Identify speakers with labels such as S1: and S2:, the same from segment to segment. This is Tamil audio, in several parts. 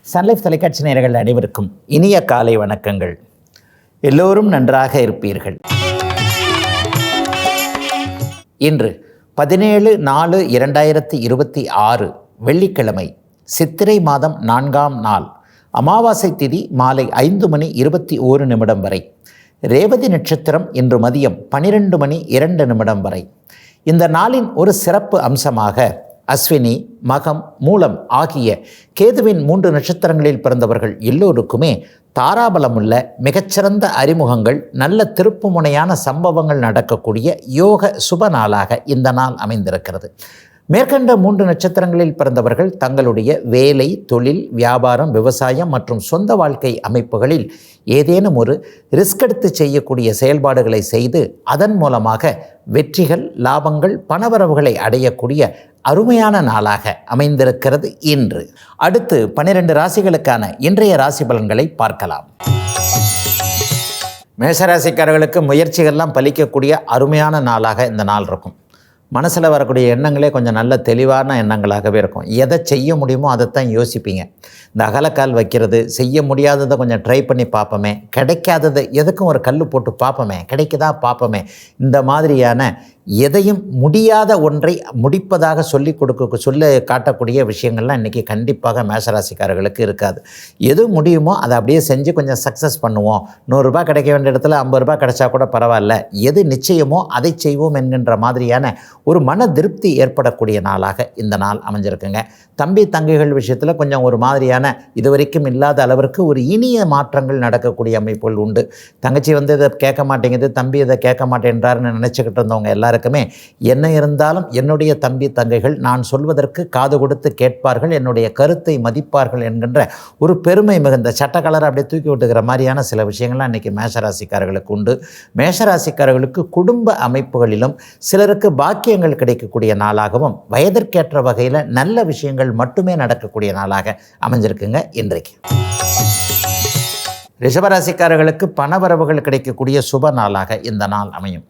S1: சன்லைஃப் தொலைக்காட்சி நேயர்கள் அனைவருக்கும் இனிய காலை வணக்கங்கள். எல்லோரும் நன்றாக இருப்பீர்கள். இன்று 17/4/2026 வெள்ளிக்கிழமை, சித்திரை மாதம் 4ஆம் நாள், அமாவாசை திதி மாலை 5:21 வரை. ரேவதி நட்சத்திரம் இன்று மதியம் 12:02 வரை. இந்த நாளின் ஒரு சிறப்பு அம்சமாக அஸ்வினி, மகம், மூலம் ஆகிய கேதுவின் 3 நட்சத்திரங்களில் பிறந்தவர்கள் எல்லோருக்குமே தாராபலமுள்ள மிகச்சிறந்த அறிமுகங்கள், நல்ல திருப்புமுனையான சம்பவங்கள் நடக்கக்கூடிய யோக சுப நாளாக இந்த நாள் அமைந்திருக்கிறது. மேற்கண்ட 3 நட்சத்திரங்களில் பிறந்தவர்கள் தங்களுடைய வேலை, தொழில், வியாபாரம், விவசாயம் மற்றும் சொந்த வாழ்க்கை அமைப்புகளில் ஏதேனும் ஒரு ரிஸ்க் எடுத்து செய்யக்கூடிய செயல்பாடுகளை செய்து அதன் மூலமாக வெற்றிகள், லாபங்கள், பணவரவுகளை அடையக்கூடிய அருமையான நாளாக அமைந்திருக்கிறது இன்று. அடுத்து 12 ராசிகளுக்கான இன்றைய ராசி பலன்களை பார்க்கலாம். மேஷராசிக்காரர்களுக்கு முயற்சிகள்லாம் பலிக்கக்கூடிய அருமையான நாளாக இந்த நாள் இருக்கும். மனசில் வரக்கூடிய எண்ணங்களே கொஞ்சம் நல்ல தெளிவான எண்ணங்களாகவே இருக்கும். எதை செய்ய முடியுமோ அதைத்தான் யோசிப்பீங்க. இந்த அகலக்கால் வைக்கிறது, செய்ய முடியாததை கொஞ்சம் ட்ரை பண்ணி பார்ப்போமே, கிடைக்காததை எதுக்கும் ஒரு கல் போட்டு பார்ப்போமே, கிடைக்குதா பார்ப்போமே, இந்த மாதிரியான எதையும் முடியாத ஒன்றை முடிப்பதாக சொல்லி காட்டக்கூடிய விஷயங்கள்லாம் இன்றைக்கி கண்டிப்பாக மேஷராசிக்காரர்களுக்கு இருக்காது. எது முடியுமோ அதை அப்படியே செஞ்சு கொஞ்சம் சக்ஸஸ் பண்ணுவோம். 100 ரூபாய் கிடைக்க வேண்டிய இடத்துல 50 ரூபாய் கிடைச்சா கூட பரவாயில்ல, எது நிச்சயமோ அதை செய்வோம் என்கின்ற மாதிரியான ஒரு மன திருப்தி ஏற்படக்கூடிய நாளாக இந்த நாள் அமைஞ்சிருக்குங்க. தம்பி தங்கைகள் விஷயத்தில் கொஞ்சம் ஒரு மாதிரியான இதுவரைக்கும் இல்லாத அளவிற்கு ஒரு இனிய மாற்றங்கள் நடக்கக்கூடிய அமைப்புகள் உண்டு. தங்கச்சி இதை கேட்க மாட்டேங்குது, தம்பி இதை கேட்க மாட்டேன்றாருன்னு நினச்சிக்கிட்டு இருந்தவங்க எல்லாருக்குமே என்ன இருந்தாலும் என்னுடைய தம்பி தங்கைகள் நான் சொல்வதற்கு காது கொடுத்து கேட்பார்கள், என்னுடைய கருத்தை மதிப்பார்கள் என்கின்ற ஒரு பெருமை மிகுந்த சட்டக்கலரை அப்படியே தூக்கி விட்டுக்கிற மாதிரியான சில விஷயங்கள்லாம் இன்றைக்கி மேஷராசிக்காரர்களுக்கு உண்டு. மேஷராசிக்காரர்களுக்கு குடும்ப அமைப்புகளிலும் சிலருக்கு பாக்கியங்கள் கிடைக்கக்கூடிய நாளாகவும் வயதிற்கேற்ற வகையில் நல்ல விஷயங்கள் மட்டுமே நடக்கக்கூடிய நாளாக அமைஞ்சிருக்குங்க இன்றைக்கு. ரிஷபராசிக்காரர்களுக்கு பணவரவுகள் கிடைக்கக்கூடிய சுப நாளாக இந்த நாள் அமையும்.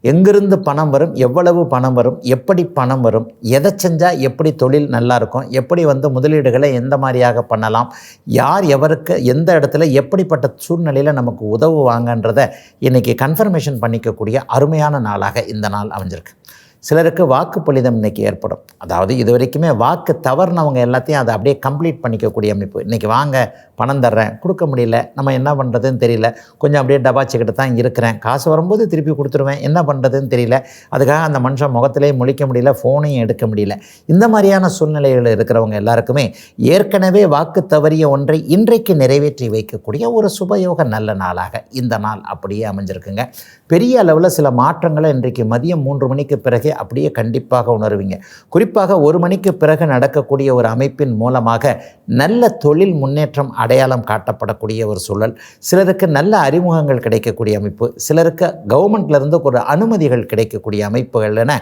S1: எங்கிருந்து பணம் வரும், எவ்வளவு பணம் வரும், எப்படி பணம் வரும், எதை செஞ்சால் எப்படி தொழில் நல்லாயிருக்கும், எப்படி முதலீடுகளை எந்த மாதிரியாக பண்ணலாம், யார் எவருக்கு எந்த இடத்துல எப்படிப்பட்ட சூழ்நிலையில் நமக்கு உதவுவாங்கன்றதை இன்றைக்கி கன்ஃபர்மேஷன் பண்ணிக்கக்கூடிய அருமையான நாளாக இந்த நாள் அமைஞ்சிருக்கு. சிலருக்கு வாக்கு பலிதம் இன்றைக்கி ஏற்படும். அதாவது இது வரைக்குமே வாக்கு தவறுனவங்க எல்லாத்தையும் அதை அப்படியே கம்ப்ளீட் பண்ணிக்கக்கூடிய அமைப்பு. இன்றைக்கி வாங்க பணம் தர்றேன், கொடுக்க முடியல, நம்ம என்ன பண்ணுறதுன்னு தெரியல, கொஞ்சம் அப்படியே டபாச்சிக்கிட்டு தான் இருக்கிறேன், காசு வரும்போது திருப்பி கொடுத்துருவேன், என்ன பண்ணுறதுன்னு தெரியல, அதுக்காக அந்த மனுஷன் முகத்திலேயே முழிக்க முடியல, ஃபோனையும் எடுக்க முடியல, இந்த மாதிரியான சூழ்நிலைகள் இருக்கிறவங்க எல்லாருக்குமே ஏற்கனவே வாக்கு தவறிய ஒன்றை இன்றைக்கு நிறைவேற்றி வைக்கக்கூடிய ஒரு சுபயோக நல்ல நாளாக இந்த நாள் அப்படியே அமைஞ்சிருக்குங்க. பெரிய அளவில் சில மாற்றங்களை இன்றைக்கு மதியம் 3 மணிக்கு பிறகு அப்படியே கண்டிப்பாக உணர்வீங்க. குறிப்பாக 1 மணிக்கு பிறகு நடக்கக்கூடிய ஒரு அமைப்பின் மூலமாக நல்ல தொழில் முன்னேற்றம் அடையாளம் காட்டப்படக்கூடிய ஒரு சூழல், சிலருக்கு நல்ல அறிமுகங்கள் கிடைக்கக்கூடிய அமைப்பு, சிலருக்கு கவர்மெண்ட்லேருந்து ஒரு அனுமதிகள் கிடைக்கக்கூடிய அமைப்புகள் என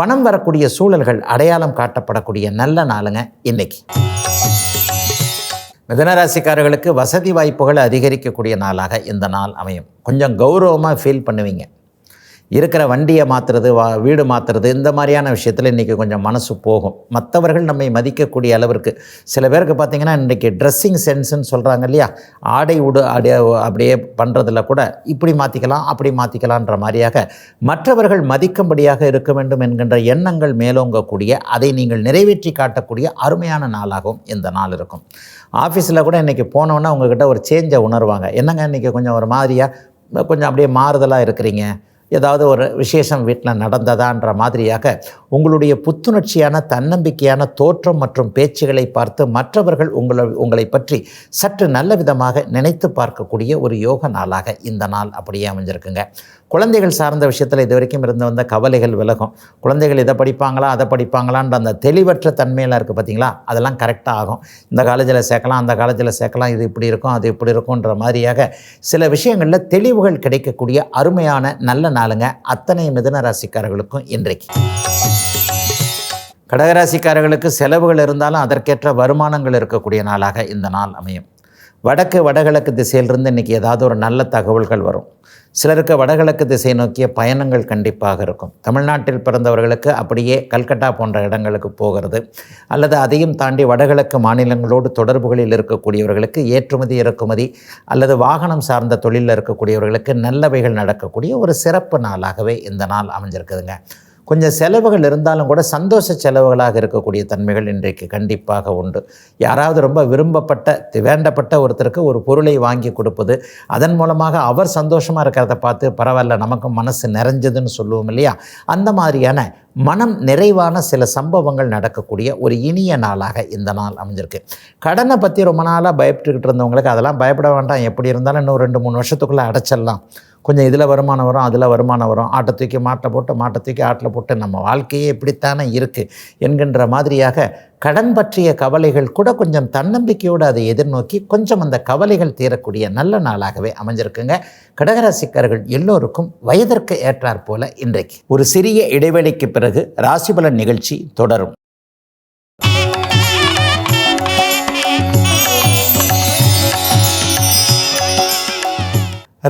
S1: பணம் வரக்கூடிய சூழல்கள் அடையாளம் காட்டப்படக்கூடிய நல்ல நாளுங்க இன்னைக்கு. மிதுனராசிக்காரர்களுக்கு வசதி வாய்ப்புகள் அதிகரிக்கக்கூடிய நாளாக இந்த நாள் அமையும். கொஞ்சம் கௌரவமாக ஃபீல் பண்ணுவீங்க. இருக்கிற வண்டியை மாற்றுறது, வீடு மாற்றுறது, இந்த மாதிரியான விஷயத்தில் இன்றைக்கி கொஞ்சம் மனசு போகும். மற்றவர்கள் நம்மை மதிக்கக்கூடிய அளவிற்கு சில பேருக்கு பார்த்திங்கன்னா இன்றைக்கி ட்ரெஸ்ஸிங் சென்ஸுன்னு சொல்கிறாங்க இல்லையா, ஆடை அப்படியே பண்ணுறதில் கூட இப்படி மாற்றிக்கலாம் அப்படி மாற்றிக்கலான்ற மாதிரியாக மற்றவர்கள் மதிக்கும்படியாக இருக்க வேண்டும் என்கின்ற எண்ணங்கள் மேலோங்கக்கூடிய, அதை நீங்கள் நிறைவேற்றி காட்டக்கூடிய அருமையான நாளாகவும் இந்த நாள் இருக்கும். ஆஃபீஸில் கூட இன்றைக்கி போனோன்னா உங்கள்கிட்ட ஒரு சேஞ்சை உணர்வாங்க. என்னங்க இன்றைக்கி கொஞ்சம் ஒரு மாதிரியாக கொஞ்சம் அப்படியே மாறுதலாக இருக்கிறீங்க, ஏதாவது ஒரு விசேஷம் வீட்டில் நடந்ததான்ற மாதிரியாக உங்களுடைய புத்துணர்ச்சியான தன்னம்பிக்கையான தோற்றம் மற்றும் பேச்சுகளை பார்த்து மற்றவர்கள் உங்களை பற்றி சற்று நல்ல விதமாக நினைத்து பார்க்கக்கூடிய ஒரு யோக நாளாக இந்த நாள் அப்படியே அமைஞ்சிருக்குங்க. குழந்தைகள் சார்ந்த விஷயத்தில் இது வரைக்கும் இருந்து வந்த கவலைகள் விலகும். குழந்தைகள் இதை படிப்பாங்களா அதை படிப்பாங்களான்ற அந்த தெளிவற்ற தன்மையில் இருக்குது பார்த்தீங்களா, அதெல்லாம் கரெக்டாக ஆகும். இந்த காலேஜில் சேர்க்கலாம், அந்த காலேஜில் சேர்க்கலாம், இது இப்படி இருக்கும் அது இப்படி இருக்கும்ன்ற மாதிரியாக சில விஷயங்களில் தெளிவுகள் கிடைக்கக்கூடிய அருமையான நல்ல நாளுங்க அத்தனை மிதுன ராசிக்காரர்களுக்கும் இன்றைக்கு. கடகராசிக்காரர்களுக்கு செலவுகள் இருந்தாலும் அதற்கேற்ற வருமானங்கள் இருக்கக்கூடிய நாளாக இந்த நாள் அமையும். வடகிழக்கு திசையிலிருந்து இன்றைக்கி ஏதாவது ஒரு நல்ல தகவல்கள் வரும். சிலருக்கு வடகிழக்கு திசை நோக்கிய பயணங்கள் கண்டிப்பாக இருக்கும். தமிழ்நாட்டில் பிறந்தவர்களுக்கு அப்படியே கல்கட்டா போன்ற இடங்களுக்கு போகிறது, அல்லது அதையும் தாண்டி வடகிழக்கு மாநிலங்களோடு தொடர்புகளில் இருக்கக்கூடியவர்களுக்கு ஏற்றுமதி இறக்குமதி அல்லது வாகனம் சார்ந்த தொழிலில் இருக்கக்கூடியவர்களுக்கு நல்லவைகள் நடக்கக்கூடிய ஒரு சிறப்பு நாளாகவே இந்த நாள் அமைஞ்சிருக்குதுங்க. கொஞ்சம் செலவுகள் இருந்தாலும் கூட சந்தோஷ செலவுகளாக இருக்கக்கூடிய தன்மைகள் இன்றைக்கு கண்டிப்பாக உண்டு. யாராவது ரொம்ப விரும்பப்பட்ட வேண்டப்பட்ட ஒருத்தருக்கு ஒரு பொருளை வாங்கி கொடுப்பது, அதன் மூலமாக அவர் சந்தோஷமாக இருக்கிறத பார்த்து பரவாயில்ல நமக்கும் மனசு நிறைஞ்சதுன்னு சொல்லுவோம் இல்லையா, அந்த மாதிரியான மனம் நிறைவான சில சம்பவங்கள் நடக்கக்கூடிய ஒரு இனிய நாளாக இந்த நாள் அமைஞ்சிருக்கு. கடனை பற்றி ரொம்ப நாளாக பயப்பட்டுக்கிட்டு இருந்தவங்களுக்கு அதெல்லாம் பயப்பட வேண்டாம், எப்படி இருந்தாலும் இன்னும் 2-3 வருஷத்துக்குள்ளே அடைச்சிடலாம். கொஞ்சம் இதில் வருமானம் வரும், அதில் வருமானம் வரும், ஆட்டை தூக்கி மாட்டை போட்டு மாட்டை தூக்கி ஆட்டில் போட்டு நம்ம வாழ்க்கையே இப்படித்தானே இருக்குது என்கின்ற மாதிரியாக கடன் பற்றிய கவலைகள் கூட கொஞ்சம் தன்னம்பிக்கையோடு அதை எதிர்நோக்கி கொஞ்சம் அந்த கவலைகள் தீரக்கூடிய நல்ல நாளாகவே அமைஞ்சிருக்குங்க. கடகராசிக்காரர்கள் எல்லோருக்கும் வயதிற்கு ஏற்றாற் போல இன்றைக்கு ஒரு சிறிய இடைவெளிக்கு பிறகு ராசிபலன் நிகழ்ச்சி தொடரும்.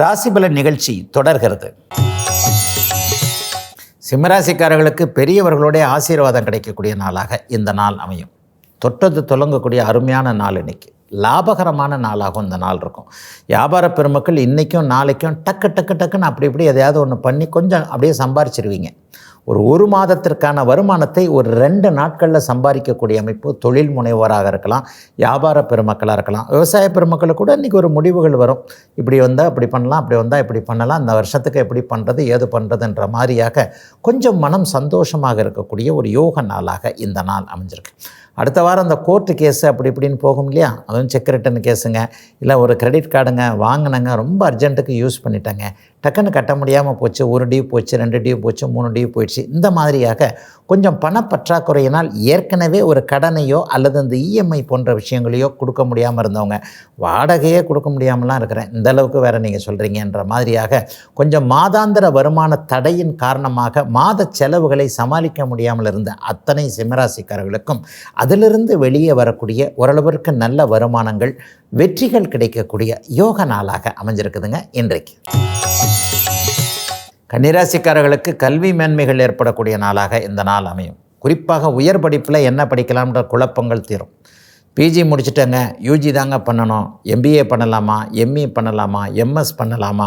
S1: ராசிபலன் நிகழ்ச்சி தொடர்கிறது. சிம்மராசிக்காரர்களுக்கு பெரியவர்களுடைய ஆசீர்வாதம் கிடைக்கக்கூடிய நாளாக இந்த நாள் அமையும். தொட்டது தொடங்கக்கூடிய அருமையான நாள் இன்னைக்கு. லாபகரமான நாளாகவும் இந்த நாள் இருக்கும். வியாபார பெருமக்கள் இன்றைக்கும் நாளைக்கும் டக்குன்னு அப்படி இப்படி எதையாவது ஒன்று பண்ணி கொஞ்சம் அப்படியே சம்பாரிச்சிருவீங்க. ஒரு மாதத்திற்கான வருமானத்தை ஒரு 2 நாட்களில் சம்பாதிக்கக்கூடிய அமைப்பு தொழில் முனைவோராக இருக்கலாம், வியாபார பெருமக்களாக இருக்கலாம், விவசாய பெருமக்களுக்கு கூட இன்றைக்கி ஒரு முடிவுகள் வரும். இப்படி வந்தால் இப்படி பண்ணலாம், அப்படி வந்தால் இப்படி பண்ணலாம், இந்த வருஷத்துக்கு எப்படி பண்ணுறது ஏது பண்ணுறதுன்ற மாதிரியாக கொஞ்சம் மனம் சந்தோஷமாக இருக்கக்கூடிய ஒரு யோக நாளாக இந்த நாள் அமைஞ்சிருக்கு. அடுத்த வாரம் அந்த கோர்ட்டு கேஸு அப்படி இப்படின்னு போகும் இல்லையா, அதுவும் செக் ரிட்டன் கேஸுங்க, இல்லை ஒரு கிரெடிட் கார்டுங்க வாங்கினங்க ரொம்ப அர்ஜென்ட்டுக்கு யூஸ் பண்ணிட்டேங்க, டக்குன்னு கட்ட முடியாமல் போச்சு, 1 டியூ போச்சு, 2 டியூ போச்சு, 3 டியூ போயிடுச்சு. இந்த மாதிரியாக கொஞ்சம் பணப்பற்றாக்குறையினால் ஏற்கனவே ஒரு கடனையோ அல்லது இந்த இஎம்ஐ போன்ற விஷயங்களையோ கொடுக்க முடியாமல் இருந்தவங்க, வாடகையே கொடுக்க முடியாமலாம் இருக்கிறேன், இந்த அளவுக்கு வேறு நீங்கள் சொல்கிறீங்கன்ற மாதிரியாக கொஞ்சம் மாதாந்திர வருமான தடையின் காரணமாக மாத செலவுகளை சமாளிக்க முடியாமல் இருந்த அத்தனை சிம்மராசிக்காரர்களுக்கும் அதிலிருந்து வெளியே வரக்கூடிய ஓரளவிற்கு நல்ல வருமானங்கள் வெற்றிகள் கிடைக்கக்கூடிய யோக நாளாக அமைஞ்சிருக்குதுங்க இன்றைக்கு. கன்னிராசிக்காரர்களுக்கு கல்வி மேன்மைகள் ஏற்படக்கூடிய நாளாக இந்த நாள் அமையும். குறிப்பாக உயர் படிப்பில் என்ன படிக்கலாம்ன்ற குழப்பங்கள் தீரும். பிஜி முடிச்சுட்டேங்க, யூஜி தாங்க பண்ணணும், எம்பிஏ பண்ணலாமா, எம்இ பண்ணலாமா, எம்எஸ் பண்ணலாமா,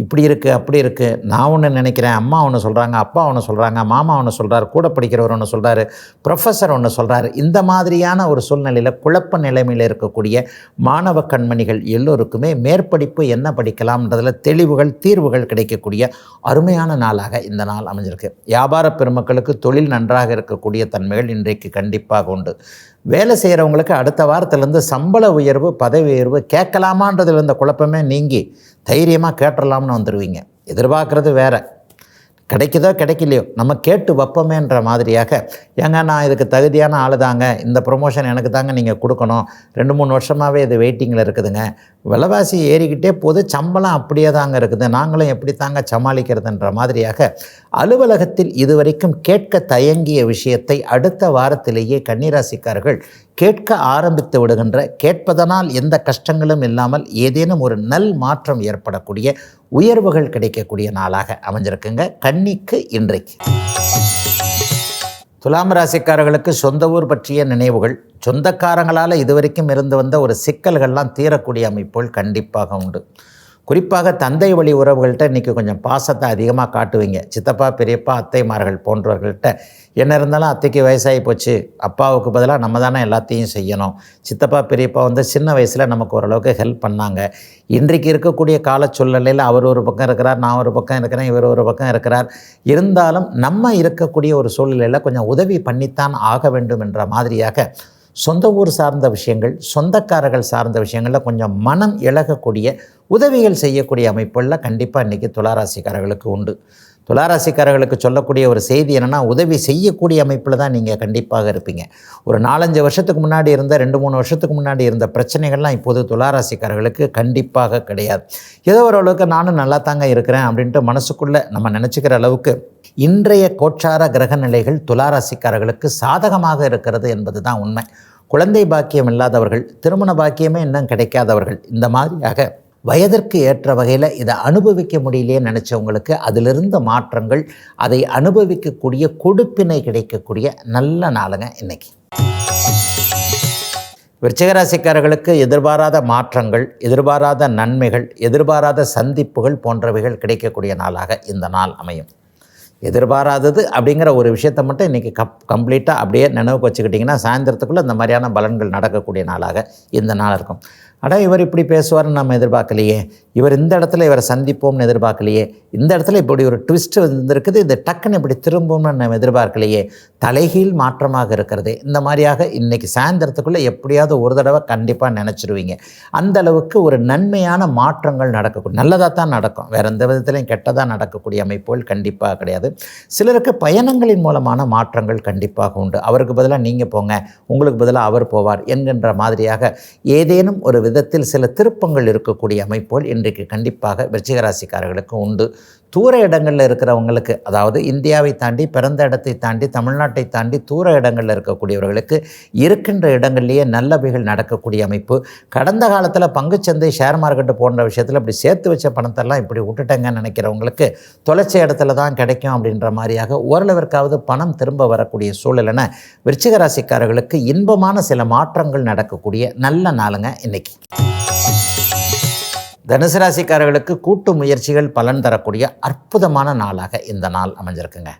S1: இப்படி இருக்குது அப்படி இருக்குது, நான் ஒன்று நினைக்கிறேன், அம்மா ஒன்று சொல்கிறாங்க, அப்பா ஒன்று சொல்கிறாங்க, மாமா ஒன்று சொல்கிறார், கூட படிக்கிறவர் ஒன்று சொல்கிறாரு, ப்ரொஃபஸர் ஒன்று சொல்கிறாரு. இந்த மாதிரியான ஒரு சூழ்நிலையில் குழப்ப நிலைமையில் இருக்கக்கூடிய மாணவ கண்மணிகள் எல்லோருக்குமே மேற்படிப்பு என்ன படிக்கலாம்ன்றதில் தெளிவுகள் தீர்வுகள் கிடைக்கக்கூடிய அருமையான நாளாக இந்த நாள் அமைஞ்சிருக்கு. வியாபார பெருமக்களுக்கு தொழில் நன்றாக இருக்கக்கூடிய தன்மைகள் இன்றைக்கு கண்டிப்பாக உண்டு. வேலை செய்கிறவங்களுக்கு அடுத்த வாரத்திலேருந்து சம்பள உயர்வு பதவி உயர்வு கேட்கலாமான்றதில் இருந்த குழப்பமே நீங்கி தைரியமாக கேட்டுடலாம்னு வந்துடுவீங்க. எதிர்பார்க்குறது வேறு, கிடைக்குதோ கிடைக்கலையோ நம்ம கேட்டு வைப்போமேன்ற மாதிரியாக, ஏங்க நான் இதுக்கு தகுதியான ஆள் தாங்க, இந்த ப்ரொமோஷன் எனக்கு தாங்க நீங்கள் கொடுக்கணும், 2-3 வருஷமாகவே இது வெயிட்டிங்கில் இருக்குதுங்க, விலைவாசி ஏறிக்கிட்டே போது சம்பளம் அப்படியே தாங்க இருக்குது, நாங்களும் எப்படி தாங்க சமாளிக்கிறதுன்ற மாதிரியாக அலுவலகத்தில் இதுவரைக்கும் கேட்க தயங்கிய விஷயத்தை அடுத்த வாரத்திலேயே கன்னிராசிக்காரர்கள் கேட்க ஆரம்பித்து விடுகின்ற, கேட்பதனால் எந்த கஷ்டங்களும் இல்லாமல் ஏதேனும் ஒரு நல் மாற்றம் ஏற்படக்கூடிய உயர்வுகள் கிடைக்கக்கூடிய நாளாக அமைஞ்சிருக்குங்க கன்னிக்கு இன்றைக்கு. துலாம் ராசிக்காரர்களுக்கு சொந்த ஊர் பற்றிய நினைவுகள், சொந்தக்காரங்களால் இதுவரைக்கும் இருந்து வந்த ஒரு சிக்கல்கள்லாம் தீரக்கூடிய அமைப்புகள் கண்டிப்பாக உண்டு. குறிப்பாக தந்தை வழி உறவுகள்கிட்ட இன்றைக்கி கொஞ்சம் பாசத்தை அதிகமாக காட்டுவீங்க. சித்தப்பா பெரியப்பா அத்தைமார்கள் போன்றவர்கள்ட்ட என்ன இருந்தாலும் அத்தைக்கு வயசாகி போச்சு, அப்பாவுக்கு பதிலாக நம்ம தானே எல்லாத்தையும் செய்யணும், சித்தப்பா பெரியப்பா வந்து சின்ன வயசில் நமக்கு ஓரளவுக்கு ஹெல்ப் பண்ணாங்க, இன்றைக்கு இருக்கக்கூடிய கால சூழ்நிலையில் அவர் ஒரு பக்கம் இருக்கிறார், நான் ஒரு பக்கம் இருக்கிறேன், இவர் ஒரு பக்கம் இருக்கிறார், இருந்தாலும் நம்ம இருக்கக்கூடிய ஒரு சூழ்நிலையில் கொஞ்சம் உதவி பண்ணித்தான் ஆக வேண்டும் என்ற மாதிரியாக சொந்த ஊர் சார்ந்த விஷயங்கள், சொந்தக்காரர்கள் சார்ந்த விஷயங்களில் கொஞ்சம் மனம் இழகக்கூடிய உதவிகள் செய்யக்கூடிய அமைப்புகளில் கண்டிப்பாக இன்றைக்கி துளாராசிக்காரர்களுக்கு உண்டு. துளாராசிக்காரர்களுக்கு சொல்லக்கூடிய ஒரு செய்தி என்னென்னா, உதவி செய்யக்கூடிய அமைப்பில் தான் நீங்கள் கண்டிப்பாக இருப்பீங்க. ஒரு 4-5 வருஷத்துக்கு முன்னாடி இருந்த 2-3 வருஷத்துக்கு முன்னாடி இருந்த பிரச்சனைகள்லாம் இப்போது துளாராசிக்காரர்களுக்கு கண்டிப்பாக கிடையாது. ஏதோ ஓரளவுக்கு நானும் நல்லா தாங்க இருக்கிறேன் அப்படின்ட்டு மனசுக்குள்ளே நம்ம நினச்சிக்கிற அளவுக்கு இன்றைய கோச்சார கிரக நிலைகள் துளாராசிக்காரர்களுக்கு சாதகமாக இருக்கிறது என்பது தான் உண்மை. குழந்தை பாக்கியம் இல்லாதவர்கள், திருமண பாக்கியமே இன்னும் கிடைக்காதவர்கள், இந்த மாதிரியாக வயதிற்கு ஏற்ற வகையில் இதை அனுபவிக்க முடியலையே நினச்சவங்களுக்கு அதிலிருந்த மாற்றங்கள், அதை அனுபவிக்கக்கூடிய கொடுப்பினை கிடைக்கக்கூடிய நல்ல நாளுங்க இன்னைக்கு. விருச்சிகராசிக்காரர்களுக்கு எதிர்பாராத மாற்றங்கள், எதிர்பாராத நன்மைகள், எதிர்பாராத சந்திப்புகள் போன்றவைகள் கிடைக்கக்கூடிய நாளாக இந்த நாள் அமையும். எதிர்பாராதது அப்படிங்கிற ஒரு விஷயத்தை மட்டும் இன்றைக்கி கம்ப்ளீட்டாக அப்படியே நினைவுக்கு வச்சுக்கிட்டிங்கன்னா சாயந்தரத்துக்குள்ளே இந்த மாதிரியான பலன்கள் நடக்கக்கூடிய நாளாக இந்த நாள் இருக்கும். இவர் இப்படி பேசுவார்னு நம்ம எதிர்பார்க்கலையே, இவர் இந்த இடத்துல இவரை சந்திப்போம்னு எதிர்பார்க்கலையே, இந்த இடத்துல இப்படி ஒரு ட்விஸ்ட் வந்துருக்குது, இது டக்குன்னு இப்படி திரும்பும்னு நம்ம எதிர்பார்க்கலையே, தலைகீழ் மாற்றமாக இருக்கிறது. இந்த மாதிரியாக இன்றைக்கி சாயந்தரத்துக்குள்ளே எப்படியாவது ஒரு தடவை கண்டிப்பாக நினச்சிடுவீங்க. அந்த அளவுக்கு ஒரு நன்மையான மாற்றங்கள் நடக்கக்கூடிய, நல்லதாக தான் நடக்கும், வேறு எந்த விதத்துலையும் கெட்டதாக நடக்கக்கூடிய அமைப்புகள் கண்டிப்பாக கிடையாது. சிலருக்கு பயணங்களின் மூலமான மாற்றங்கள் கண்டிப்பாக உண்டு. அவருக்கு பதிலாக நீங்கள் போங்க, உங்களுக்கு பதிலாக அவர் போவார் என்கின்ற மாதிரியாக ஏதேனும் ஒரு விதத்தில் சில திருப்பங்கள் இருக்கக்கூடிய அமைப்புகள் இன்றைக்கு கண்டிப்பாக விருச்சிகராசிக்காரர்களுக்கு உண்டு. தூர இடங்களில் இருக்கிறவங்களுக்கு, அதாவது இந்தியாவை தாண்டி, பிறந்த இடத்தை தாண்டி, தமிழ்நாட்டை தாண்டி தூர இடங்களில் இருக்கக்கூடியவர்களுக்கு இருக்கின்ற இடங்கள்லேயே நல்லவைகள் நடக்கக்கூடிய அமைப்பு. கடந்த காலத்தில் பங்குச்சந்தை, ஷேர் மார்க்கெட்டு போன்ற விஷயத்தில் இப்படி சேர்த்து வச்ச பணத்தெல்லாம் இப்படி விட்டுட்டேங்கன்னு நினைக்கிறவங்களுக்கு தொலைச்ச இடத்துல தான் கிடைக்கும் அப்படின்ற மாதிரியாக ஓரளவிற்காவது பணம் திரும்ப வரக்கூடிய சூழலென விருச்சிகராசிக்காரர்களுக்கு இன்பமான சில மாற்றங்கள் நடக்கக்கூடிய நல்ல நாளுங்க இன்னைக்கு. தனுசு ராசிக்காரர்களுக்கு கூட்டு முயற்சிகள் பலன் தரக்கூடிய அற்புதமான நாளாக இந்த நாள் அமைஞ்சிருக்குங்க.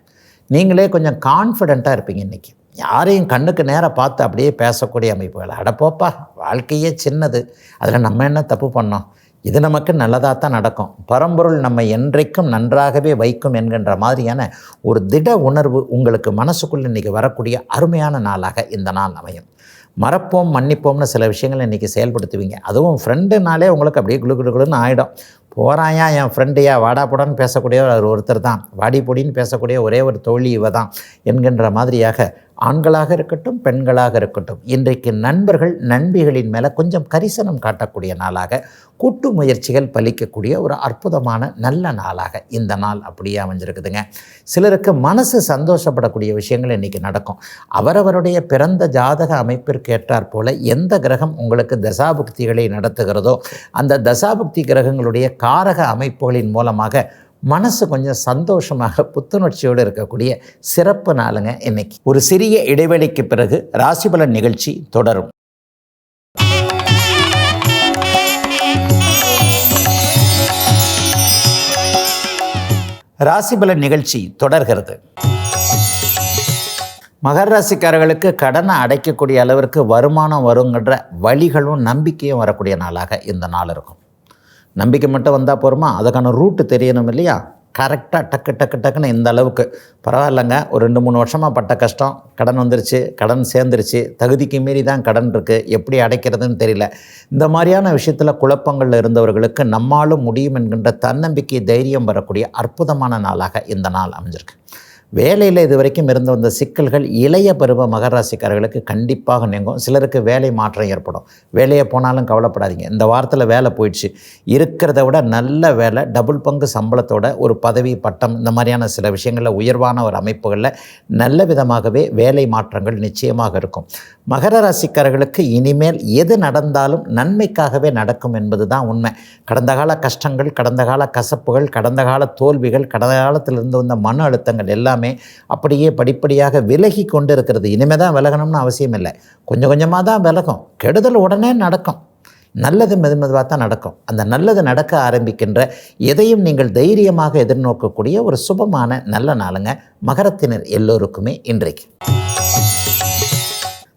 S1: நீங்களே கொஞ்சம் கான்ஃபிடெண்ட்டாக இருப்பீங்க இன்றைக்கி. யாரையும் கண்ணுக்கு நேராக பார்த்து அப்படியே பேசக்கூடிய அமைப்புகள். அடப்போப்பா, வாழ்க்கையே சின்னது, அதில் நம்ம என்ன தப்பு பண்ணோம், இது நமக்கு நல்லதாக தான் நடக்கும், பரம்பொருள் நம்ம என்றைக்கும் நன்றாகவே வைக்கும் என்கின்ற மாதிரியான ஒரு திட உணர்வு உங்களுக்கு மனசுக்குள்ளே இன்றைக்கி வரக்கூடிய அருமையான நாளாக இந்த நாள் அமையும். மறப்போம் மன்னிப்போம்னு சில விஷயங்களை இன்றைக்கி செயல்படுத்துவீங்க. அதுவும் ஃப்ரெண்டுனாலே உங்களுக்கு அப்படியே குளுன்னு ஆகிடும். போகிறாயா என் ஃப்ரெண்டையா, வாடா போடான்னு பேசக்கூடிய ஒருத்தர் தான், வாடி பொடின்னு பேசக்கூடிய ஒரே ஒரு தோழி இவ தான் என்கின்ற மாதிரியாக ஆண்களாக இருக்கட்டும் பெண்களாக இருக்கட்டும் இன்றைக்கு நண்பர்கள் நண்பிகளின் மேலே கொஞ்சம் கரிசனம் காட்டக்கூடிய நாளாக, கூட்டு முயற்சிகள் பலிக்கக்கூடிய ஒரு அற்புதமான நல்ல நாளாக இந்த நாள் அப்படியே அமைஞ்சிருக்குதுங்க. சிலருக்கு மனசு சந்தோஷப்படக்கூடிய விஷயங்கள் இன்றைக்கி நடக்கும். அவரவருடைய பிறந்த ஜாதக அமைப்பிற்கு ஏற்றாற் போல எந்த கிரகம் உங்களுக்கு தசாபுக்திகளை நடத்துகிறதோ அந்த தசாபுக்தி கிரகங்களுடைய காரக அமைப்புகளின் மூலமாக மனசு கொஞ்சம் சந்தோஷமாக புத்துணர்ச்சியோடு இருக்கக்கூடிய சிறப்பு நாளுங்க இன்னைக்கு. ஒரு சிறிய இடைவெளிக்கு பிறகு ராசிபலன் நிகழ்ச்சி தொடரும். ராசிபலன் நிகழ்ச்சி தொடர்கிறது. மகர ராசிக்காரர்களுக்கு கடனை அடைக்கக்கூடிய அளவிற்கு வருமானம் வருங்கிற வழிகளும் நம்பிக்கையும் வரக்கூடிய நாளாக இந்த நாள் இருக்கும். நம்பிக்கை மட்டும் வந்தால் போருமா, அதுக்கான ரூட்டு தெரியணும் இல்லையா? கரெக்டாக டக்குன்னு இந்த அளவுக்கு பரவாயில்லைங்க, ஒரு 2-3 வருஷமாக பட்ட கஷ்டம், கடன் வந்துருச்சு, கடன் சேர்ந்துருச்சு, தகுதிக்கு மீறி தான் கடன் இருக்குது, எப்படி அடைக்கிறதுன்னு தெரியல, இந்த மாதிரியான விஷயத்தில் குழப்பங்களில் இருந்தவர்களுக்கு நம்மாலும் முடியும் என்கின்ற தன்னம்பிக்கை தைரியம் வரக்கூடிய அற்புதமான நாளாக இந்த நாள் அமைஞ்சிருக்கு. வேலையில் இது வரைக்கும் இருந்து வந்த சிக்கல்கள் இளைய பருவ மகர ராசிக்காரர்களுக்கு கண்டிப்பாக நீங்கும். சிலருக்கு வேலை மாற்றம் ஏற்படும். வேலையை போனாலும் கவலைப்படாதீங்க, இந்த வாரத்தில் வேலை போயிடுச்சு, இருக்கிறத விட நல்ல வேலை, டபுள் பங்கு சம்பளத்தோட ஒரு பதவி பட்டம், இந்த மாதிரியான சில விஷயங்களில் உயர்வான ஒரு அமைப்புகளில் நல்ல விதமாகவே வேலை மாற்றங்கள் நிச்சயமாக இருக்கும். மகர ராசிக்காரர்களுக்கு இனிமேல் எது நடந்தாலும் நன்மைக்காகவே நடக்கும் என்பது தான் உண்மை. கடந்த கால கஷ்டங்கள், கடந்த கால கசப்புகள், கடந்த கால தோல்விகள், கடந்த காலத்திலிருந்து வந்த மன அழுத்தங்கள் எல்லாமே அப்படியே படிப்படியாக விலகி கொண்டு இருக்கிறது. இனிமேல் தான் விலகணும்னு அவசியம் இல்லை, கொஞ்சம் கொஞ்சமாக தான் விலகும். கெடுதல் உடனே நடக்கும், நல்லது மெதுமெதுவாக தான் நடக்கும். அந்த நல்லது நடக்க ஆரம்பிக்கின்ற எதையும் நீங்கள் தைரியமாக எதிர்நோக்கக்கூடிய ஒரு சுபமான நல்ல நாளுங்க மகரத்தினர் எல்லோருக்குமே இன்றைக்கு.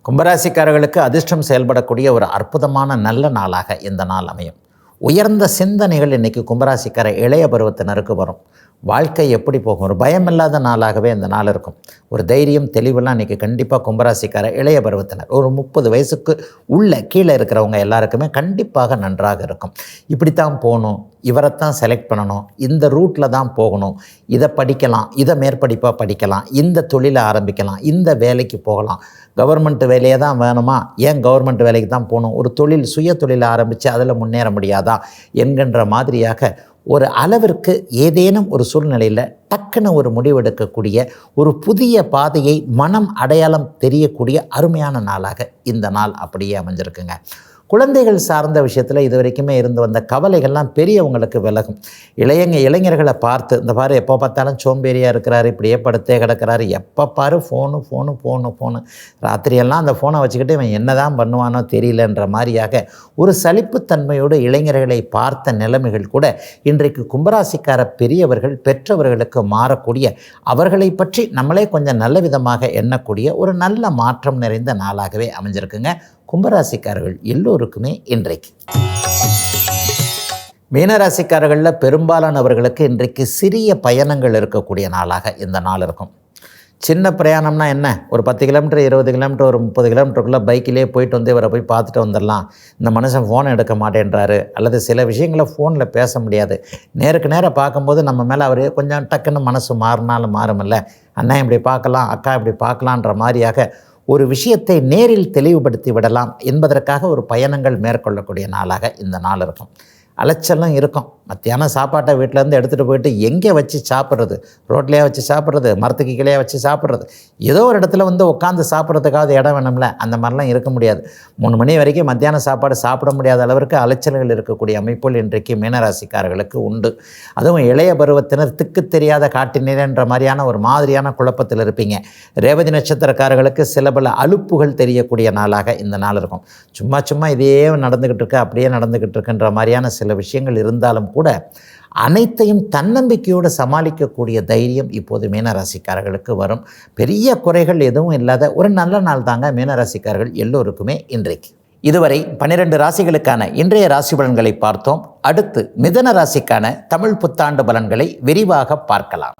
S1: கும்பராசிக்காரர்களுக்கு அதிர்ஷ்டம் செயல்படக்கூடிய ஒரு அற்புதமான நல்ல நாளாக இந்த நாள் அமையும். உயர்ந்த சிந்தனைகள் இன்றைக்கி கும்பராசிக்கார இளைய பருவத்தினருக்கு வரும். வாழ்க்கை எப்படி போகும், ஒரு பயமில்லாத நாளாகவே இந்த நாள் இருக்கும். ஒரு தைரியம் தெளிவெல்லாம் இன்றைக்கி கண்டிப்பாக கும்பராசிக்கார இளைய பருவத்தினர், ஒரு 30 வயசுக்கு உள்ள கீழே இருக்கிறவங்க எல்லாருக்குமே கண்டிப்பாக நன்றாக இருக்கும். இப்படித்தான் போகணும், இவரைத்தான் செலக்ட் பண்ணணும், இந்த ரூட்டில் தான் போகணும், இதை படிக்கலாம், இதை மேற்படிப்பாக படிக்கலாம், இந்த தொழிலை ஆரம்பிக்கலாம், இந்த வேலைக்கு போகலாம், கவர்மெண்ட் வேலையே தான் வேணுமா, ஏன் கவர்மெண்ட் வேலைக்கு தான் போகணும், ஒரு தொழில் சுய தொழிலை ஆரம்பித்து அதில் முன்னேற முடியாதா என்கின்ற மாதிரியாக ஒரு அளவிற்கு ஏதேனும் ஒரு சூழ்நிலையில் டக்குன்னு ஒரு முடிவெடுக்கக்கூடிய ஒரு புதிய பாதையை மனம் அடையாளம் தெரியக்கூடிய அருமையான நாளாக இந்த நாள் அப்படியே அமைஞ்சிருக்குங்க. குழந்தைகள் சார்ந்த விஷயத்தில் இது வரைக்குமே இருந்து வந்த கவலைகள்லாம் பெரியவங்களுக்கு விலகும். இளைஞர்களை பார்த்து இந்த பாரு எப்போ பார்த்தாலும் சோம்பேறியாக இருக்கிறாரு, இப்படியே படுத்தே கிடக்கிறாரு, எப்போ பாரு ஃபோனு ராத்திரியெல்லாம் அந்த ஃபோனை வச்சுக்கிட்டு இவன் என்ன தான் பண்ணுவானோ தெரியலன்ற மாதிரியாக ஒரு சலிப்புத்தன்மையோடு இளைஞர்களை பார்த்த நிலைமைகள் கூட இன்றைக்கு கும்பராசிக்கார பெரியவர்கள் பெற்றவர்களுக்கு மாறக்கூடிய, அவர்களை பற்றி நம்மளே கொஞ்சம் நல்ல விதமாக எண்ணக்கூடிய ஒரு நல்ல மாற்றம் நிறைந்த நாளாகவே அமைஞ்சிருக்குங்க கும்பராசிக்காரர்கள் எல்லோருக்குமே இன்றைக்கு. மீனராசிக்காரர்களில் பெரும்பாலானவர்களுக்கு இன்றைக்கு சிறிய பயணங்கள் இருக்கக்கூடிய நாளாக இந்த நாள் இருக்கும். சின்ன பிரயாணம்னா என்ன, ஒரு 10 கிலோமீட்டர் 20 கிலோமீட்டர் ஒரு 30 கிலோமீட்டருக்குள்ளே பைக்கிலே போயிட்டு வந்து இவரை போய் பார்த்துட்டு வந்துடலாம். இந்த மனுஷன் ஃபோனை எடுக்க மாட்டேன்றாரு, அல்லது சில விஷயங்களை ஃபோனில் பேச முடியாது, நேருக்கு நேராக பார்க்கும்போது நம்ம மேலே அவர் கொஞ்சம் டக்குன்னு மனசு மாறினாலும் மாறுமில்ல, அண்ணா இப்படி பார்க்கலாம், அக்கா இப்படி பார்க்கலான்ற மாதிரியாக ஒரு விஷயத்தை நேரில் தெளிவுபடுத்தி விடலாம் என்பதற்காக ஒரு பயணங்கள் மேற்கொள்ளக்கூடிய நாளாக இந்த நாள் இருக்கும். அலைச்சலும் இருக்கும். மத்தியானம் சாப்பாட்டை வீட்டிலேருந்து எடுத்துகிட்டு போயிட்டு எங்கே வச்சு சாப்பிட்றது, ரோட்லேயே வச்சு சாப்பிட்றது, மரத்துக்கு கீழே வச்சு சாப்பிட்றது, ஏதோ ஒரு இடத்துல வந்து உட்காந்து சாப்பிட்றதுக்காவது இடம் வேணும்ல, அந்த மாதிரிலாம் இருக்க முடியாது. 3 மணி வரைக்கும் மத்தியான சாப்பாடு சாப்பிட முடியாத அளவிற்கு அலைச்சல்கள் இருக்கக்கூடிய அமைப்புகள் இன்றைக்கு மீனராசிக்காரர்களுக்கு உண்டு. அதுவும் இளைய பருவத்தினர் திக்கு தெரியாத காட்டினேன்ற மாதிரியான ஒரு மாதிரியான குழப்பத்தில் இருப்பீங்க. ரேவதி நட்சத்திரக்காரர்களுக்கு சில பல அலுப்புகள் தெரியக்கூடிய நாளாக இந்த நாள் இருக்கும். சும்மா இதே நடந்துக்கிட்டு இருக்கு, அப்படியே நடந்துக்கிட்டு இருக்குன்ற மாதிரியான சில விஷயங்கள் இருந்தாலும் கூட அனைத்தையும் தன்னம்பிக்கையோடு சமாளிக்கக்கூடிய தைரியம் இப்போது மீனராசிக்காரர்களுக்கு வரும். பெரிய குறைகள் எதுவும் இல்லாத ஒரு நல்ல நாள் தாங்க மீனராசிக்காரர்கள் எல்லோருக்குமே இன்றைக்கு. இதுவரை 12 ராசிகளுக்கான இன்றைய ராசி பலன்களை பார்த்தோம். அடுத்து மிதுன ராசிக்கான தமிழ் புத்தாண்டு பலன்களை விரிவாக பார்க்கலாம்.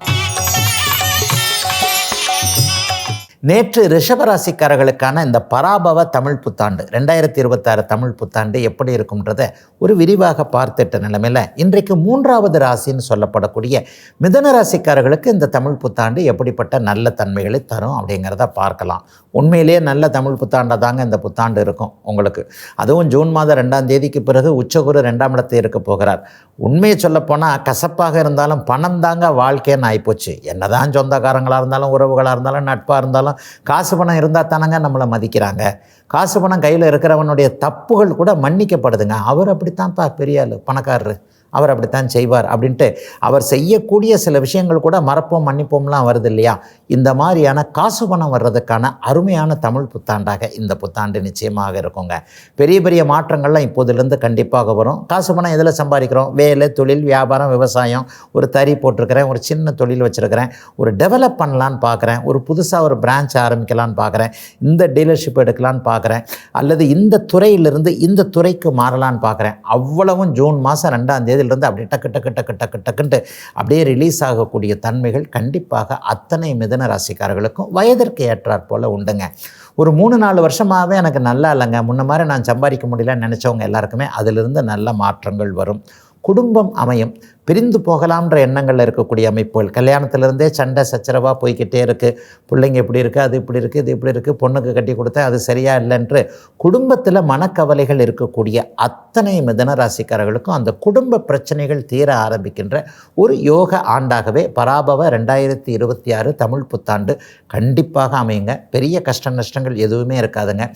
S1: நேற்று ரிஷபராசிக்காரர்களுக்கான இந்த பராபவ தமிழ் புத்தாண்டு 2026 தமிழ் புத்தாண்டு எப்படி இருக்கும்ன்றத ஒரு விரிவாக பார்த்துட்ட நிலைமையில் இன்றைக்கு 3வது ராசின்னு சொல்லப்படக்கூடிய மிதுன ராசிக்காரர்களுக்கு இந்த தமிழ் புத்தாண்டு எப்படிப்பட்ட நல்ல தன்மைகளை தரும் அப்படிங்கிறத பார்க்கலாம். உண்மையிலேயே நல்ல தமிழ் புத்தாண்டாக தாங்க இந்த புத்தாண்டு இருக்கும் உங்களுக்கு. அதுவும் ஜூன் மாதம் 2ஆம் தேதிக்கு பிறகு உச்சகுரு 2ஆம் இடத்தை இருக்க போகிறார். உண்மையை சொல்லப்போனால் கசப்பாக இருந்தாலும் பணம் தாங்க வாழ்க்கைன்னு ஆகிப்போச்சு. என்னதான் சொந்தக்காரங்களாக இருந்தாலும் உறவுகளாக இருந்தாலும் நட்பாக இருந்தாலும் காசு பணம் இருந்தால் தானங்க நம்மளை மதிக்கிறாங்க. காசு பணம் கையில் இருக்கிறவனுடைய தப்புகள் கூட மன்னிக்கப்படுதுங்க. அவர் அப்படித்தான்ப்பா பெரிய ஆள், பணக்காரரு, அவர் அப்படித்தான் செய்வார் அப்படின்ட்டு அவர் செய்யக்கூடிய சில விஷயங்கள் கூட மறப்போம் மன்னிப்போம்லாம் வருது இல்லையா. இந்த மாதிரியான காசு பணம் வர்றதுக்கான அருமையான தமிழ் புத்தாண்டாக இந்த புத்தாண்டு நிச்சயமாக இருக்குங்க. பெரிய பெரிய மாற்றங்கள்லாம் இப்போதுலேருந்து கண்டிப்பாக வரும். காசு பணம் எதில் சம்பாதிக்கிறோம், வேலை, தொழில், வியாபாரம், விவசாயம், ஒரு தறி போட்டிருக்கிறேன், ஒரு சின்ன தொழில் வச்சுருக்கிறேன், ஒரு டெவலப் பண்ணலான்னு பார்க்குறேன், ஒரு புதுசாக ஒரு பிரான்ச் ஆரம்பிக்கலான்னு பார்க்குறேன், இந்த டீலர்ஷிப் எடுக்கலான்னு பார்க்குறேன், அல்லது இந்த துறையிலிருந்து இந்த துறைக்கு மாறலான்னு பார்க்குறேன். அவ்வளவும் ஜூன் மாதம் 2ஆம் தேதி இருந்து அப்படியே டக்குன்ட்டு அப்படியே ரிலீஸ் ஆகக்கூடிய தன்மைகள் கண்டிப்பாக அத்தனை மிதுன ராசிக்காரர்களுக்கும் வயதிற்கு ஏற்றாற் போல உண்டுங்க. ஒரு 3-4 வருஷமாகவே எனக்கு நல்லா இல்லைங்க, முன்ன மாதிரி நான் சம்பாதிக்க முடியலன்னு நினச்சவங்க எல்லாருக்குமே அதிலிருந்து நல்ல மாற்றங்கள் வரும். குடும்பம் அமையும். பிரிந்து போகலாம்ன்ற எண்ணங்களில் இருக்கக்கூடிய அமைப்புகள், கல்யாணத்திலிருந்தே சண்டை சச்சரவாக போய்கிட்டே இருக்குது, பிள்ளைங்க இப்படி இருக்குது, அது இப்படி இருக்குது, இது இப்படி இருக்குது, பொண்ணுக்கு கட்டி கொடுத்தா அது சரியாக இல்லைன்று குடும்பத்தில் மனக்கவலைகள் இருக்கக்கூடிய அத்தனை மிதுன ராசிக்காரர்களுக்கும் அந்த குடும்ப பிரச்சனைகள் தீர ஆரம்பிக்கின்ற ஒரு யோக ஆண்டாகவே பராபவ 2026 தமிழ் புத்தாண்டு கண்டிப்பாக அமையுங்க. பெரிய கஷ்ட நஷ்டங்கள் எதுவுமே இருக்காதுங்க.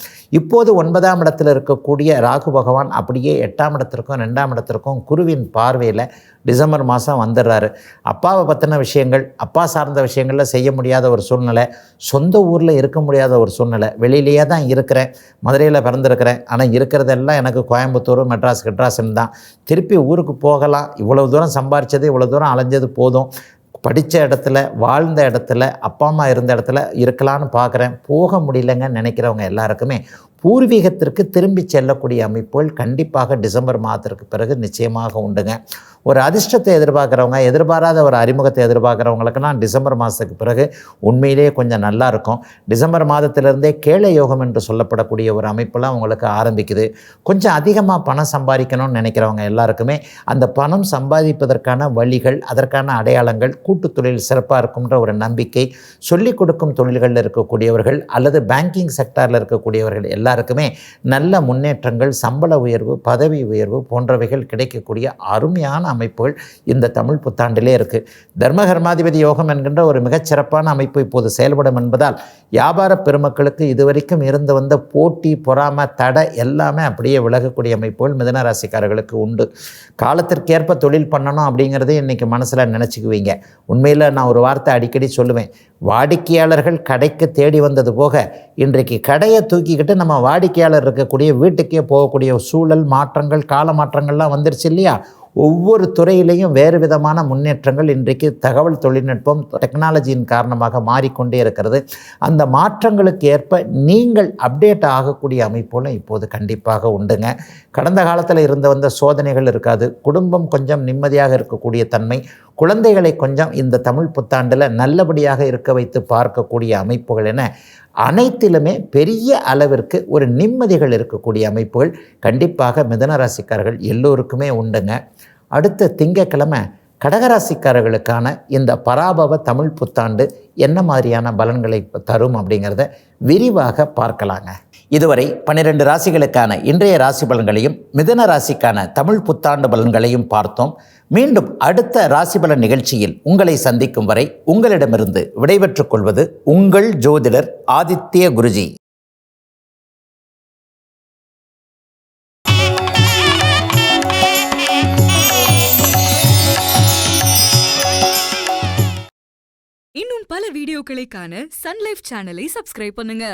S1: இப்போது 9ஆம் இடத்தில் இருக்கக்கூடிய ராகு பகவான் அப்படியே 8ஆம் இடத்திற்கும் 2ஆம் இடத்திற்கும் குருவின் பார்வையில் டிசம்பர் மாதம் வந்துடுறாரு. அப்பாவை பற்றின விஷயங்கள், அப்பா சார்ந்த விஷயங்களில் செய்ய முடியாத ஒரு சூழ்நிலை, சொந்த ஊரில் இருக்க முடியாத ஒரு சூழ்நிலை, வெளியிலேயே தான் இருக்கிறேன், மதுரையில் பிறந்திருக்கிறேன், ஆனால் இருக்கிறதெல்லாம் எனக்கு கோயம்புத்தூர் மெட்ராஸ்ன்னு தான், திருப்பி ஊருக்கு போகலாம், இவ்வளோ தூரம் சம்பாரித்தது, இவ்வளோ தூரம் அலைஞ்சது போதும், படித்த இடத்துல வாழ்ந்த இடத்துல அப்பா அம்மா இருந்த இடத்துல இருக்கலான்னு பார்க்குறேன், போக முடியலைங்கன்னு நினைக்கிறவங்க எல்லாருக்குமே பூர்வீகத்திற்கு திரும்பி செல்லக்கூடிய அமைப்புகள் கண்டிப்பாக டிசம்பர் மாதத்திற்கு பிறகு நிச்சயமாக உண்டுங்க. ஒரு அதிர்ஷ்டத்தை எதிர்பார்க்குறவங்க, எதிர்பாராத ஒரு அறிமுகத்தை எதிர்பார்க்குறவங்களுக்கெல்லாம் டிசம்பர் மாதத்துக்கு பிறகு உண்மையிலேயே கொஞ்சம் நல்லா இருக்கும். டிசம்பர் மாதத்திலிருந்தே கேளை யோகம் என்று சொல்லப்படக்கூடிய ஒரு அமைப்பெல்லாம் உங்களுக்கு ஆரம்பிக்குது. கொஞ்சம் அதிகமாக பணம் சம்பாதிக்கணும்னு நினைக்கிறவங்க எல்லாருக்குமே அந்த பணம் சம்பாதிப்பதற்கான வழிகள், அதற்கான அடையாளங்கள், கூட்டு தொழில் சிறப்பாக இருக்கும்ன்ற ஒரு நம்பிக்கை, சொல்லிக் கொடுக்கும் தொழில்களில் இருக்கக்கூடியவர்கள் அல்லது பேங்கிங் செக்டாரில் இருக்கக்கூடியவர்கள் எல்லாருக்குமே நல்ல முன்னேற்றங்கள், சம்பள உயர்வு, பதவி உயர்வு போன்றவைகள் கிடைக்கக்கூடிய அருமையான அமைப்புகள் இந்த தமிழ் புத்தாண்டிலே இருக்குது. தர்மகர்மாதிபதி யோகம் என்கின்ற ஒரு மிகச்சிறப்பான அமைப்பு இப்போது செயல்படும் என்பதால் வியாபார பெருமக்களுக்கு இதுவரைக்கும் இருந்து வந்த போட்டி, பொறாமை, தடை எல்லாமே அப்படியே விலகக்கூடிய அமைப்புகள் மிதுன ராசிக்காரர்களுக்கு உண்டு. காலத்திற்கேற்ப தொழில் பண்ணணும் அப்படிங்கிறதே இன்றைக்கி மனசில் நினச்சிக்குவீங்க. உண்மையில் நான் ஒரு வார்த்தை அடிக்கடி சொல்லுவேன், வாடிக்கையாளர்கள் கடைக்கு தேடி வந்தது போக இன்றைக்கு கடையை தூக்கிக்கிட்டு நம்ம வாடிக்கையாளர் இருக்கக்கூடிய வீட்டுக்கே போகக்கூடிய சூழல் மாற்றங்கள், கால மாற்றங்கள்லாம் வந்துருச்சு இல்லையா? ஒவ்வொரு துறையிலையும் வேறு விதமான முன்னேற்றங்கள் இன்றைக்கு தகவல் தொழில்நுட்பம், டெக்னாலஜியின் காரணமாக மாறிக்கொண்டே இருக்கிறது. அந்த மாற்றங்களுக்கு ஏற்ப நீங்கள் அப்டேட் ஆகக்கூடிய அமைப்புகளும் இப்போது கண்டிப்பாக உண்டுங்க. கடந்த காலத்தில் இருந்து வந்த சோதனைகள் இருக்காது. குடும்பம் கொஞ்சம் நிம்மதியாக இருக்கக்கூடிய தன்மை, குழந்தைகளை கொஞ்சம் இந்த தமிழ் புத்தாண்டில் நல்லபடியாக இருக்க வைத்து பார்க்கக்கூடிய அமைப்புகள் என அனைத்திலுமே பெரிய அளவிற்கு ஒரு நிம்மதிகள் இருக்கக்கூடிய அமைப்புகள் கண்டிப்பாக மிதுன ராசிக்காரர்கள் எல்லோருக்குமே உண்டுங்க. அடுத்த திங்கட்கிழமை கடகராசிக்காரர்களுக்கான இந்த பராபவ தமிழ் புத்தாண்டு என்ன மாதிரியான பலன்களை தரும் அப்படிங்கிறத விரிவாக பார்க்கலாங்க. இதுவரை 12 ராசிகளுக்கான இன்றைய ராசி பலன்களையும் மிதுன ராசிக்கான தமிழ் புத்தாண்டு பலன்களையும் பார்த்தோம். மீண்டும் அடுத்த ராசி பலன் நிகழ்ச்சியில் உங்களை சந்திக்கும் வரை உங்களிடமிருந்து விடைபெற்றுக் கொள்வது உங்கள் ஜோதிடர் ஆதித்ய குருஜி.
S2: இன்னும் பல வீடியோக்களை காண சன் லைஃப் சேனலை சப்ஸ்கிரைப் பண்ணுங்க.